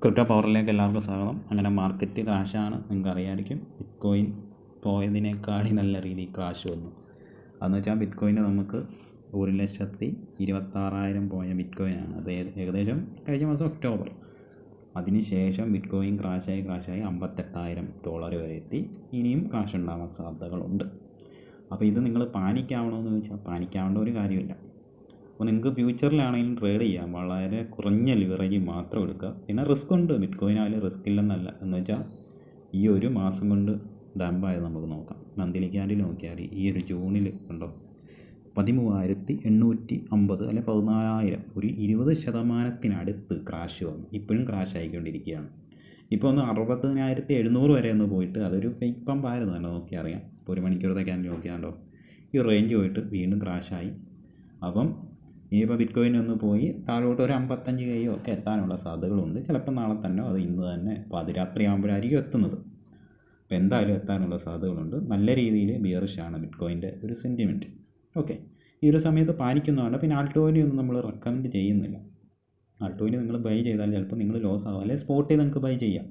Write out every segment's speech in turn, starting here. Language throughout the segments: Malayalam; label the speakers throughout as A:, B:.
A: ക്രിപ്റ്റോ പവറിലേക്ക് എല്ലാവർക്കും സ്വാഗതം. അങ്ങനെ മാർക്കറ്റ് ക്രാഷാണ്, നിങ്ങൾക്ക് അറിയാമായിരിക്കും. ബിറ്റ് കോയിൻ പോയതിനേക്കാളും നല്ല രീതിയിൽ ക്രാഷ് വന്നു. അതെന്ന് വെച്ചാൽ ബിറ്റ് കോയിന് നമുക്ക് 1,26,000 പോയ ബിറ്റ് കോയിനാണ്. അത് ഏകദേശം കഴിഞ്ഞ മാസം ഒക്ടോബർ. അതിനുശേഷം ബിറ്റ് കോയിൻ ക്രാഷായി $58,000 വരെ എത്തി. ഇനിയും ക്രാഷ് ഉണ്ടാകാൻ സാധ്യതകളുണ്ട്. അപ്പോൾ ഇത് നിങ്ങൾ പാനിക്കാവണമെന്ന് ചോദിച്ചാൽ പാനിക്കാവേണ്ട ഒരു കാര്യമില്ല. അപ്പോൾ നിങ്ങൾക്ക് ഫ്യൂച്ചറിലാണെങ്കിലും ട്രേഡ് ചെയ്യാം. വളരെ കുറഞ്ഞ ലിവറേജ് മാത്രം എടുക്കുക. പിന്നെ റിസ്ക് ഉണ്ട്, ബിറ്റ് കോയിനായാലും റിസ്ക് ഇല്ലെന്നല്ല. എന്ന് വെച്ചാൽ ഈ ഒരു മാസം കൊണ്ട് ഡംപായത് നമുക്ക് നോക്കാം. മന്ത്ലി ക്യാൻഡിൽ നോക്കിയാൽ ഈ ഒരു ജൂണിൽ ഉണ്ടോ 13,850 അല്ലെ 14,000, ഒരു 20% ക്രാഷ് വന്നു. ഇപ്പോഴും ക്രാഷ് ആയിക്കൊണ്ടിരിക്കുകയാണ്. ഇപ്പോൾ ഒന്ന് 60,700 വരെ ഒന്ന് പോയിട്ട് അതൊരു ഫേക്ക് പമ്പായിരുന്നു തന്നെ, നോക്കിയാൽ അറിയാം. ഇപ്പോൾ ഒരു മണിക്കൂറത്തെ ക്യാൻഡിൽ നോക്കിയാലോ ഈ റേഞ്ച് പോയിട്ട് വീണ്ടും ക്രാഷായി. അപ്പം ഇനിയിപ്പോൾ ബിറ്റ് കോയിൻ ഒന്ന് പോയി താഴോട്ട് ഒരു 55K ഒക്കെ എത്താനുള്ള സാധ്യതകളുണ്ട്. ചിലപ്പോൾ നാളെ തന്നെ, അത് ഇന്ന് തന്നെ പാതിരാത്രി ആകുമ്പോഴായിരിക്കും എത്തുന്നത്. അപ്പോൾ എന്തായാലും എത്താനുള്ള സാധ്യതകളുണ്ട്. നല്ല രീതിയിൽ ബിയറിഷാണ് ബിറ്റ് കോയിൻ്റെ ഒരു സെൻറ്റിമെൻറ്റ്. ഓക്കെ, ഈ ഒരു സമയത്ത് പാനിക്കുന്നതുകൊണ്ട് പിന്നെ ആൾട്ടോയിനെ ഒന്നും നമ്മൾ റെക്കമെൻഡ് ചെയ്യുന്നില്ല. ആൾട്ടോയിന് നിങ്ങൾ ബൈ ചെയ്താൽ ചിലപ്പോൾ നിങ്ങൾ ലോസ് ആകും. അല്ലെങ്കിൽ സ്പോട്ടിൽ നിങ്ങൾക്ക് ബൈ ചെയ്യാം.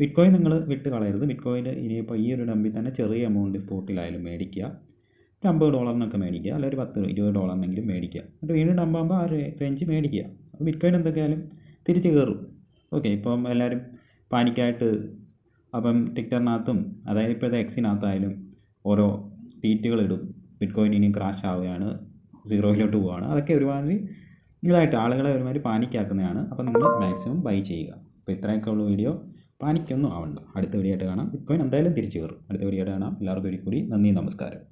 A: ബിറ്റ് കോയിൻ നിങ്ങൾ വിട്ട് കളയരുത്. ബിറ്റ് കോയിൻ ഇനിയിപ്പോൾ ഈ ഒരു ഡമ്പിൽ തന്നെ ചെറിയ എമൗണ്ട് സ്പോട്ടിലായാലും മേടിക്കുക. $50 മേടിക്കുക, അല്ലെങ്കിൽ $10-20 മേടിക്കുക. എന്നിട്ട് വീണ്ടും ഡമ്പാകുമ്പോൾ ആ റേഞ്ച് മേടിക്കുക. അപ്പോൾ ബിറ്റ് കോയിൻ എന്തൊക്കെയായാലും തിരിച്ച് കയറും. ഓക്കെ, ഇപ്പം എല്ലാവരും പാനിക്കായിട്ട് അപ്പം ട്വിറ്ററിനകത്തും അതായത് ഇപ്പോഴത്തെ എക്സിനകത്തായാലും ഓരോ ട്വീറ്റുകളിടും, ബിറ്റ് കോയിൻ ഇനി ക്രാഷ് ആവുകയാണ്, 0-യിലോട്ട് പോവുകയാണ്. അതൊക്കെ ഒരുമാതിരി ഇതായിട്ട് ആളുകളെ ഒരുമാതിരി പാനിക്കാക്കുന്നതാണ്. അപ്പോൾ നിങ്ങൾ മാക്സിമം ബൈ ചെയ്യുക. അപ്പോൾ ഇത്രയൊക്കെ ഉള്ള വീഡിയോ. പാനിക്കൊന്നും ആവണ്ട. അടുത്ത വീഡിയോ ആയിട്ട് കാണാം. ബിറ്റ് കോയിൻ എന്തായാലും തിരിച്ച് കയറും. അടുത്ത വീഡിയോ ആയിട്ട് കാണാം. എല്ലാവർക്കും ഒരിക്കൽ കൂടി നന്ദി, നമസ്കാരം.